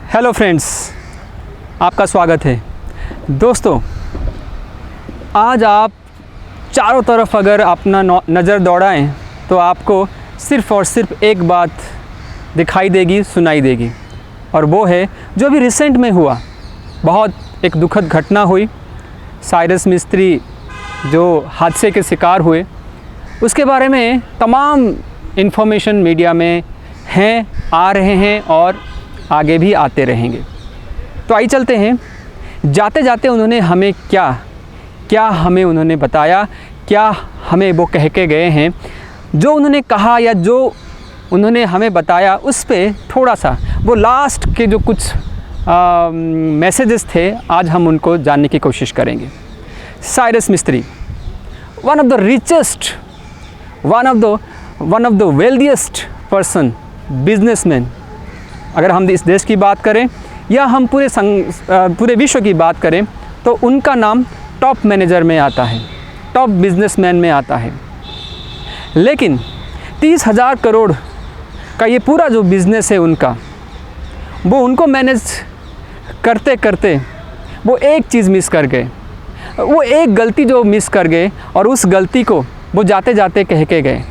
Hello friends, आपका स्वागत है। दोस्तों, आज आप चारों तरफ अगर अपना नज़र दौड़ाएं तो आपको सिर्फ़ और सिर्फ एक बात दिखाई देगी, सुनाई देगी, और वो है जो अभी रिसेंट में हुआ। बहुत एक दुखद घटना हुई। साइरस मिस्त्री जो हादसे के शिकार हुए, उसके बारे में तमाम इन्फॉर्मेशन मीडिया में हैं, आ रहे हैं और आगे भी आते रहेंगे। तो आइए चलते हैं। जाते जाते उन्होंने हमें क्या हमें उन्होंने बताया, क्या हमें वो कह के गए हैं। जो उन्होंने कहा या जो उन्होंने हमें बताया, उस पे थोड़ा सा वो लास्ट के जो कुछ मैसेजेस थे, आज हम उनको जानने की कोशिश करेंगे। साइरस मिस्त्री, one of the richest, one of the wealthiest person, businessman, अगर हम इस देश की बात करें या हम पूरे विश्व की बात करें तो उनका नाम टॉप मैनेजर में आता है, टॉप बिजनेसमैन में आता है। लेकिन 30,000 करोड़ का ये पूरा जो बिज़नेस है उनका, वो उनको मैनेज करते करते वो एक चीज़ मिस कर गए। वो एक गलती जो मिस कर गए, और उस गलती को वो जाते जाते कह के गए,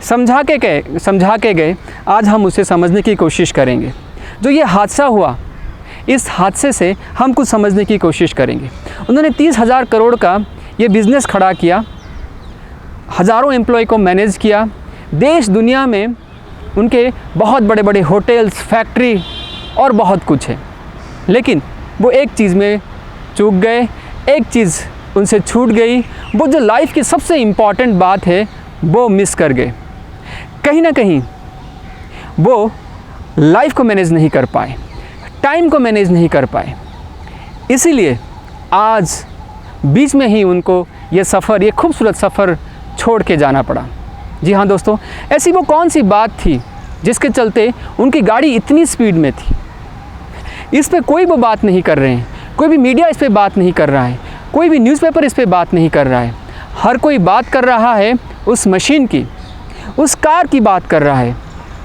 समझा के गए। आज हम उसे समझने की कोशिश करेंगे। जो ये हादसा हुआ, इस हादसे से हम कुछ समझने की कोशिश करेंगे। उन्होंने 30,000 करोड़ का ये बिज़नेस खड़ा किया, हज़ारों एम्प्लॉय को मैनेज किया। देश दुनिया में उनके बहुत बड़े बड़े होटल्स, फैक्ट्री और बहुत कुछ है। लेकिन वो एक चीज़ में चूक गए, एक चीज़ उनसे छूट गई। वो जो लाइफ की सबसे इम्पॉर्टेंट बात है, वो मिस कर गए। कहीं ना कहीं वो लाइफ को मैनेज नहीं कर पाए, टाइम को मैनेज नहीं कर पाए। इसीलिए आज बीच में ही उनको ये सफ़र, ये खूबसूरत सफ़र छोड़ के जाना पड़ा। जी हाँ दोस्तों, ऐसी वो कौन सी बात थी जिसके चलते उनकी गाड़ी इतनी स्पीड में थी। इस पे कोई वो बात नहीं कर रहे हैं, कोई भी मीडिया इस पे बात नहीं कर रहा है, कोई भी न्यूज़पेपर इस पे बात नहीं कर रहा है। हर कोई बात कर रहा है उस मशीन की, उस कार की बात कर रहा है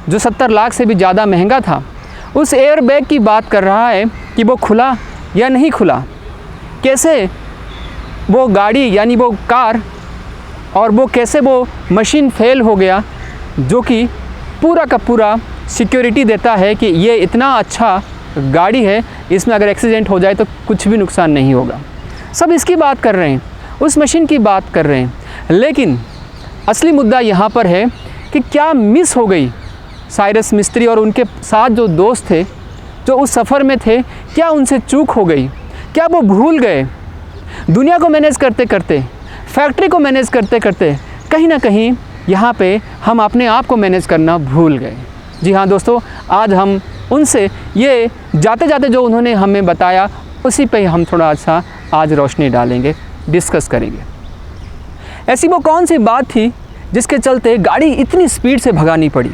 जो 70 लाख से भी ज़्यादा महंगा था। उस एयर बैग की बात कर रहा है कि वो खुला या नहीं खुला, कैसे वो गाड़ी यानी वो कार और वो कैसे वो मशीन फेल हो गया, जो कि पूरा का पूरा सिक्योरिटी देता है कि ये इतना अच्छा गाड़ी है, इसमें अगर एक्सीडेंट हो जाए तो कुछ भी नुकसान नहीं होगा। सब इसकी बात कर रहे हैं, उस मशीन की बात कर रहे हैं। लेकिन असली मुद्दा यहाँ पर है कि क्या मिस हो गई साइरस मिस्त्री और उनके साथ जो दोस्त थे, जो उस सफ़र में थे, क्या उनसे चूक हो गई? क्या वो भूल गए? दुनिया को मैनेज करते करते, फैक्ट्री को मैनेज करते करते कहीं ना कहीं यहाँ पे हम अपने आप को मैनेज करना भूल गए। जी हाँ दोस्तों, आज हम उनसे ये जाते जाते जो उन्होंने हमें बताया, उसी पे हम थोड़ा सा आज रोशनी डालेंगे, डिस्कस करेंगे। ऐसी वो कौन सी बात थी जिसके चलते गाड़ी इतनी स्पीड से भगानी पड़ी।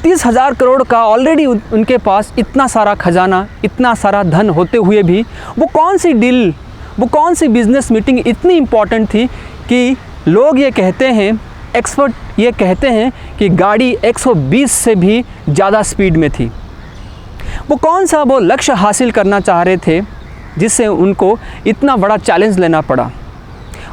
30,000 करोड़ का ऑलरेडी उनके पास इतना सारा खजाना, इतना सारा धन होते हुए भी वो कौन सी डील, वो कौन सी बिज़नेस मीटिंग इतनी इम्पॉर्टेंट थी कि लोग ये कहते हैं, एक्सपर्ट ये कहते हैं कि गाड़ी 120 से भी ज़्यादा स्पीड में थी। वो कौन सा वो लक्ष्य हासिल करना चाह रहे थे जिससे उनको इतना बड़ा चैलेंज लेना पड़ा।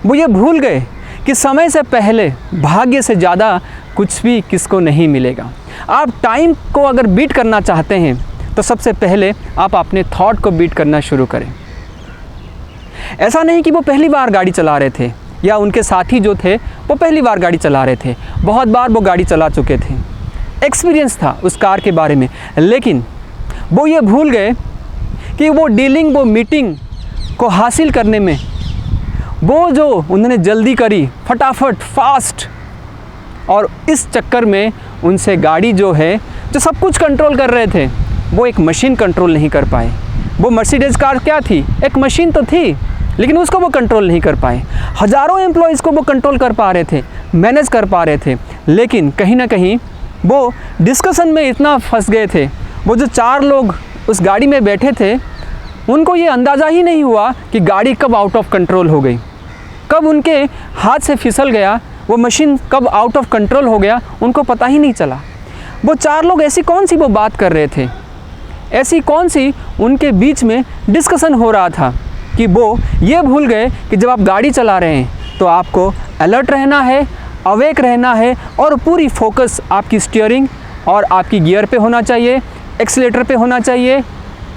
वो ये भूल गए कि समय से पहले भाग्य से ज़्यादा कुछ भी किसको नहीं मिलेगा। आप टाइम को अगर बीट करना चाहते हैं तो सबसे पहले आप अपने थॉट को बीट करना शुरू करें। ऐसा नहीं कि वो पहली बार गाड़ी चला रहे थे या उनके साथी जो थे वो पहली बार गाड़ी चला रहे थे, बहुत बार वो गाड़ी चला चुके थे, एक्सपीरियंस था उस कार के बारे में। लेकिन वो ये भूल गए कि वो डीलिंग, वो मीटिंग को हासिल करने में वो जो उन्होंने जल्दी करी, फटाफट, फास्ट, और इस चक्कर में उनसे गाड़ी जो है, जो सब कुछ कंट्रोल कर रहे थे, वो एक मशीन कंट्रोल नहीं कर पाए। वो मर्सिडीज़ कार क्या थी? एक मशीन तो थी, लेकिन उसको वो कंट्रोल नहीं कर पाए। हज़ारों एम्प्लॉयज़ को वो कंट्रोल कर पा रहे थे, मैनेज कर पा रहे थे, लेकिन कहीं ना कहीं वो डिस्कशन में इतना फंस गए थे। वो जो 4 लोग उस गाड़ी में बैठे थे, उनको ये अंदाज़ा ही नहीं हुआ कि गाड़ी कब आउट ऑफ कंट्रोल हो गई, कब उनके हाथ से फिसल गया, वो मशीन कब आउट ऑफ कंट्रोल हो गया, उनको पता ही नहीं चला। वो 4 लोग ऐसी कौन सी वो बात कर रहे थे ऐसी कौन सी उनके बीच में डिस्कशन हो रहा था कि वो ये भूल गए कि जब आप गाड़ी चला रहे हैं तो आपको अलर्ट रहना है, अवेक रहना है और पूरी फोकस आपकी स्टीयरिंग और आपकी गियर पे होना चाहिए, एक्सीलेटर पे होना चाहिए।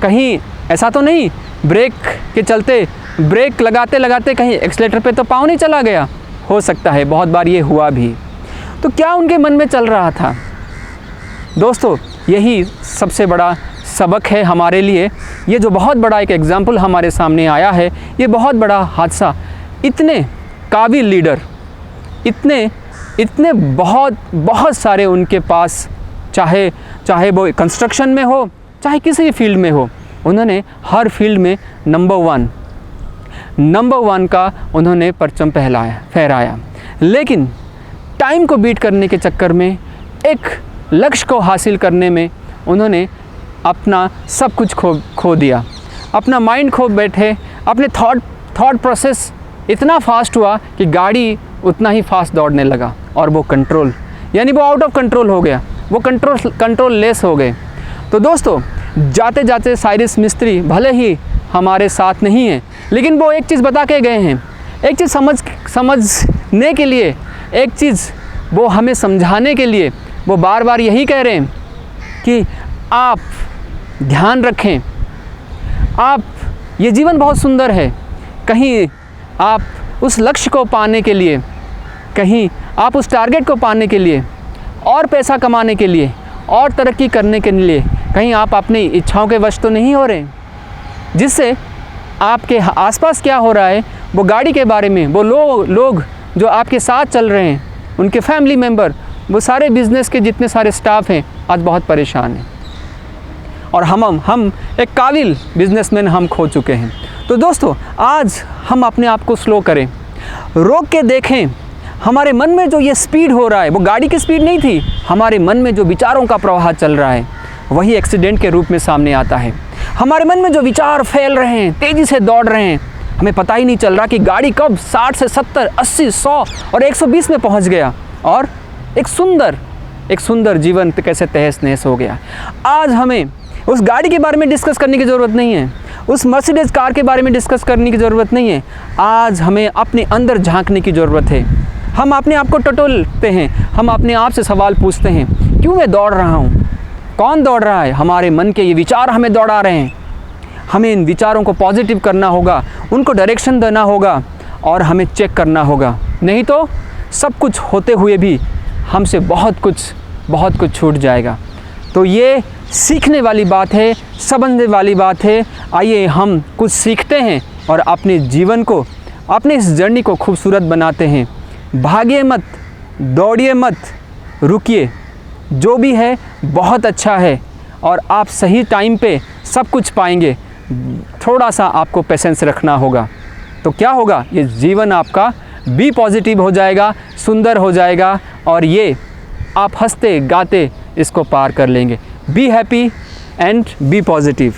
कहीं ऐसा तो नहीं ब्रेक के चलते ब्रेक लगाते लगाते कहीं एक्सीलेटर पे तो पाँव नहीं चला गया, हो सकता है, बहुत बार ये हुआ भी। तो क्या उनके मन में चल रहा था? दोस्तों, यही सबसे बड़ा सबक है हमारे लिए। ये जो बहुत बड़ा एक एग्ज़ाम्पल हमारे सामने आया है, ये बहुत बड़ा हादसा, इतने काबिल लीडर, इतने बहुत सारे उनके पास, चाहे वो कंस्ट्रक्शन में हो, चाहे किसी भी फील्ड में हो, उन्होंने हर फील्ड में नंबर वन का उन्होंने परचम फहराया। लेकिन टाइम को बीट करने के चक्कर में, एक लक्ष्य को हासिल करने में उन्होंने अपना सब कुछ खो दिया, अपना माइंड खो बैठे, अपने थॉट प्रोसेस इतना फास्ट हुआ कि गाड़ी उतना ही फास्ट दौड़ने लगा और वो कंट्रोल, यानी वो आउट ऑफ कंट्रोल हो गया, वो कंट्रोल लेस हो गए। तो दोस्तों, जाते जाते साइरस मिस्त्री भले ही हमारे साथ नहीं हैं, लेकिन वो एक चीज़ बता के गए हैं, एक चीज़ समझने के लिए, एक चीज़ वो हमें समझाने के लिए वो बार बार यही कह रहे हैं कि आप ध्यान रखें, ये जीवन बहुत सुंदर है, कहीं आप उस लक्ष्य को पाने के लिए, कहीं आप उस टारगेट को पाने के लिए और पैसा कमाने के लिए और तरक्की करने के लिए कहीं आप अपनी इच्छाओं के वश तो नहीं हो रहे, जिससे आपके आसपास क्या हो रहा है, वो गाड़ी के बारे में, वो लोग जो आपके साथ चल रहे हैं, उनके फैमिली मेम्बर, वो सारे बिज़नेस के जितने सारे स्टाफ हैं, आज बहुत परेशान हैं और हम एक काबिल बिजनेसमैन हम खो चुके हैं। तो दोस्तों, आज हम अपने आप को स्लो करें, रोक के देखें, हमारे मन में जो ये स्पीड हो रहा है, वो गाड़ी की स्पीड नहीं थी, हमारे मन में जो विचारों का प्रवाह चल रहा है, वही एक्सीडेंट के रूप में सामने आता है। हमारे मन में जो विचार फैल रहे हैं, तेज़ी से दौड़ रहे हैं, हमें पता ही नहीं चल रहा कि गाड़ी कब 60 से 70, 80, 100 और 120 में पहुंच गया और एक सुंदर जीवन कैसे तहस नहस हो गया। आज हमें उस गाड़ी के बारे में डिस्कस करने की ज़रूरत नहीं है, उस मर्सिडीज़ कार के बारे में डिस्कस करने की ज़रूरत नहीं है। आज हमें अपने अंदर झांकने की ज़रूरत है। हम अपने आप को टटोलते हैं, हम अपने आप से सवाल पूछते हैं, क्यों मैं दौड़ रहा हूँ, कौन दौड़ रहा है? हमारे मन के ये विचार हमें दौड़ा रहे हैं। हमें इन विचारों को पॉजिटिव करना होगा, उनको डायरेक्शन देना होगा और हमें चेक करना होगा, नहीं तो सब कुछ होते हुए भी हमसे बहुत कुछ छूट जाएगा। तो ये सीखने वाली बात है, समझने वाली बात है। आइए हम कुछ सीखते हैं और अपने जीवन को, अपने इस जर्नी को खूबसूरत बनाते हैं। भागिए मत, दौड़िए मत, रुकिए, जो भी है बहुत अच्छा है और आप सही टाइम पे सब कुछ पाएंगे। थोड़ा सा आपको पेशेंस रखना होगा, तो क्या होगा, ये जीवन आपका बी पॉजिटिव हो जाएगा, सुंदर हो जाएगा और ये आप हंसते गाते इसको पार कर लेंगे। Be happy and be positive.